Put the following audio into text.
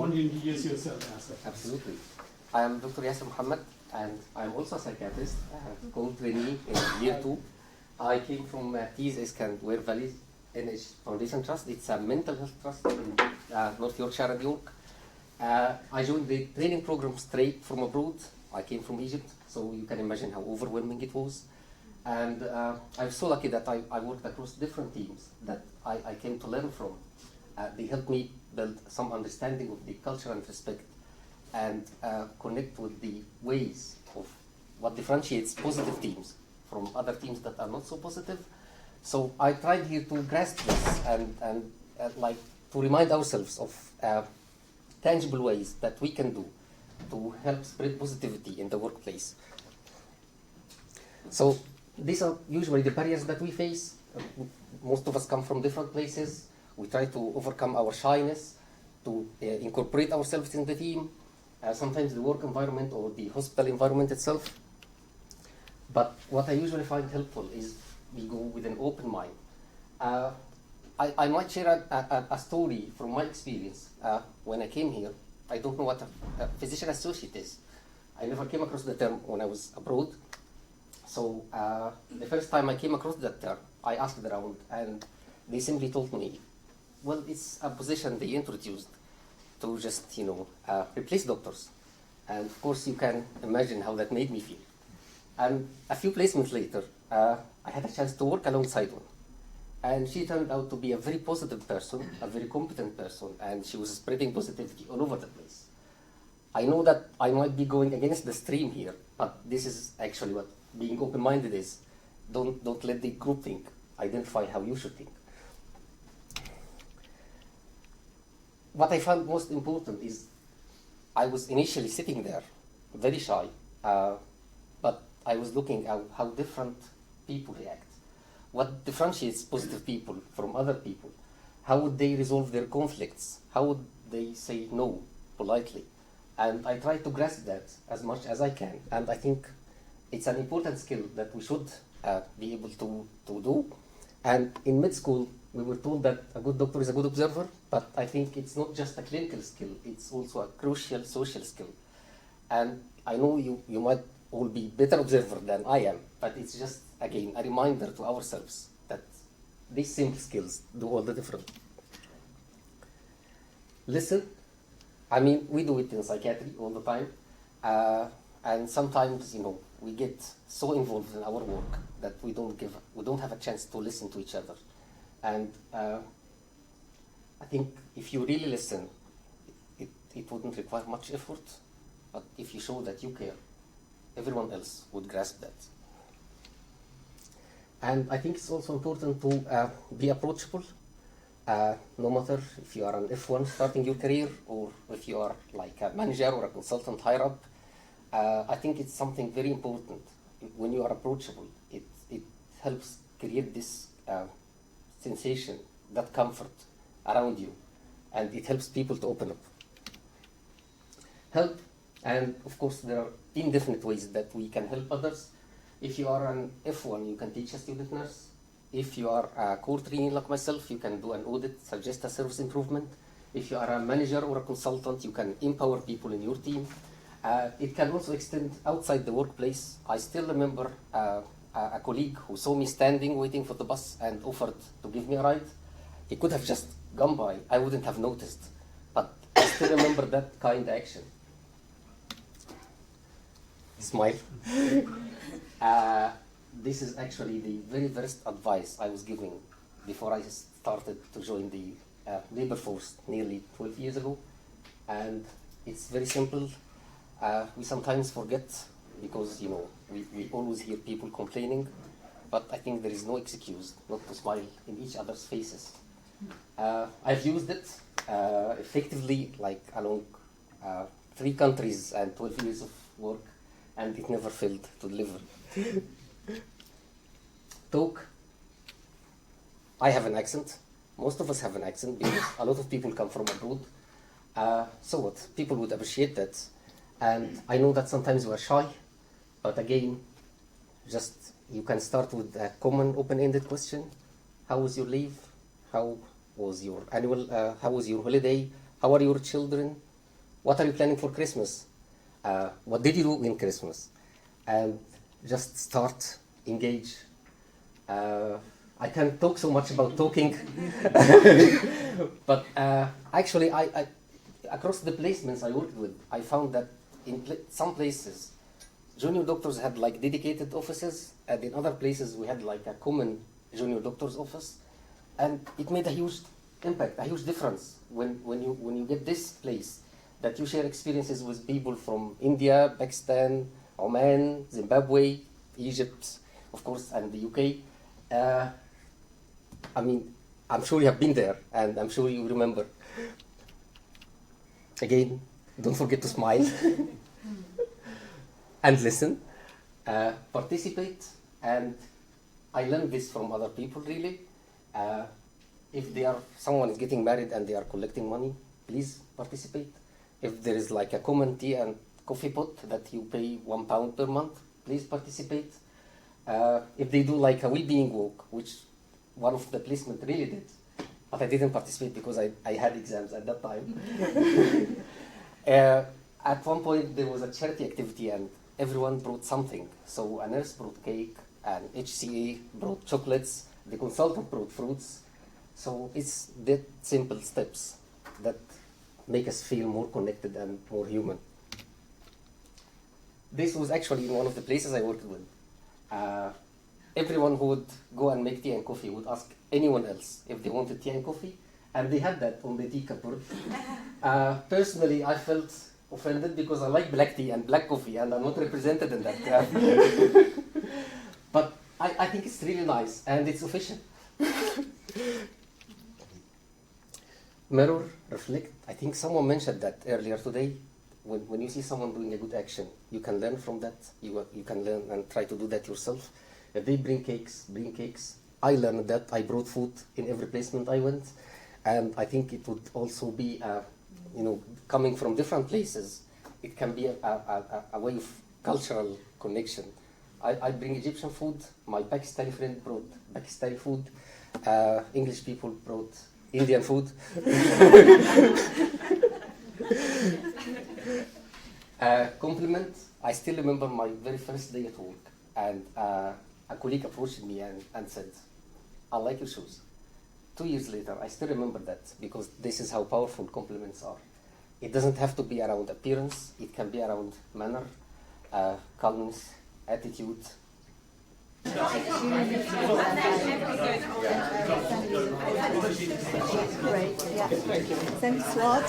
want to introduce yourself, Yasser? Absolutely. I am Dr. Yasser Muhammad, and I'm also a psychiatrist, called trainee in year 2. I came from TSS and Ware Valley NH Foundation Trust. It's a mental health trust in North Yorkshire and York. I joined the training program straight from abroad. I came from Egypt, so you can imagine how overwhelming it was. And I was so lucky that I worked across different teams that I came to learn from. They helped me build some understanding of the culture and respect, and connect with the ways of what differentiates positive teams from other teams that are not so positive. So I tried here to grasp this and like to remind ourselves of tangible ways that we can do to help spread positivity in the workplace. So these are usually the barriers that we face. Most of us come from different places. We try to overcome our shyness, to incorporate ourselves in the team, sometimes the work environment or the hospital environment itself. But what I usually find helpful is we go with an open mind. I might share a story from my experience. When I came here, I don't know what a physician associate is. I never came across the term when I was abroad. So the first time I came across that term, I asked around, and they simply told me, well, it's a position they introduced to just, replace doctors. And of course, you can imagine how that made me feel. And a few placements later, I had a chance to work alongside one. And she turned out to be a very positive person, a very competent person, and she was spreading positivity all over the place. I know that I might be going against the stream here, but this is actually what being open-minded is. Don't let the group think. Identify how you should think. What I found most important is I was initially sitting there, very shy, but I was looking at how different people react. What differentiates positive people from other people? How would they resolve their conflicts? How would they say no politely? And I try to grasp that as much as I can. And I think it's an important skill that we should be able to do. And in med school, we were told that a good doctor is a good observer, but I think it's not just a clinical skill, it's also a crucial social skill. And I know you might all be better observer than I am, but it's just, again, a reminder to ourselves that these simple skills do all the difference. Listen, I mean, we do it in psychiatry all the time, and sometimes, we get so involved in our work that we don't have a chance to listen to each other. And I think if you really listen, it wouldn't require much effort, but if you show that you care, everyone else would grasp that. And I think it's also important to be approachable, no matter if you are an F1 starting your career or if you are like a manager or a consultant higher up. I think it's something very important. When you are approachable, it helps create this sensation, that comfort around you, and it helps people to open up. Help, and of course there are indefinite ways that we can help others. If you are an F1, you can teach a student nurse. If you are a core trainee like myself, you can do an audit, suggest a service improvement. If you are a manager or a consultant, you can empower people in your team. It can also extend outside the workplace. I still remember a colleague who saw me standing waiting for the bus and offered to give me a ride. He could have just gone by. I wouldn't have noticed. But I still remember that kind action. Smile. This is actually the very first advice I was giving before I started to join the labor force nearly 12 years ago. And it's very simple. We sometimes forget because, we always hear people complaining, but I think there is no excuse not to smile in each other's faces. I've used it effectively, like along 3 countries and 12 years of work, and it never failed to deliver. Talk. I have an accent. Most of us have an accent because a lot of people come from abroad. So what? People would appreciate that. And I know that sometimes we are shy, but again, just you can start with a common open-ended question. How was your leave? How was your holiday? How are your children? what are you planning for Christmas? What did you do in Christmas? And just start, engage. I can't talk so much about talking, but actually, I across the placements I worked with, I found that in some places, junior doctors had like dedicated offices, and in other places we had like a common junior doctor's office, and it made a huge impact, a huge difference when you get this place that you share experiences with people from India, Pakistan, Oman, Zimbabwe, Egypt, of course, and the UK. I mean, I'm sure you have been there, and I'm sure you remember. Again, don't forget to smile and listen, participate, and I learned this from other people really. If someone is getting married and they are collecting money, please participate. If there is like a common tea and coffee pot that you pay £1 per month, please participate. If they do like a well-being walk, which one of the placement really did, but I didn't participate because I had exams at that time. At one point there was a charity activity and everyone brought something. So a nurse brought cake, and HCA brought chocolates, the consultant brought fruits. So it's that simple steps that make us feel more connected and more human. This was actually in one of the places I worked with. Everyone who would go and make tea and coffee would ask anyone else if they wanted tea and coffee, and they had that on the tea cupboard. Personally, I felt offended because I like black tea and black coffee, and I'm not represented in that. But I think it's really nice, and it's efficient. Mirror, reflect. I think someone mentioned that earlier today. When you see someone doing a good action, you can learn from that. You can learn and try to do that yourself. If they bring cakes, bring cakes. I learned that. I brought food in every placement I went. And I think it would also be, coming from different places, it can be a way of cultural connection. I bring Egyptian food. My Pakistani friend brought Pakistani food. English people brought Indian food. Compliment. I still remember my very first day at work, and a colleague approached me and said, "I like your shoes." 2 years later, I still remember that because this is how powerful compliments are. It doesn't have to be around appearance. It can be around manner, calmness, attitude. Great, yeah. Thanks a lot.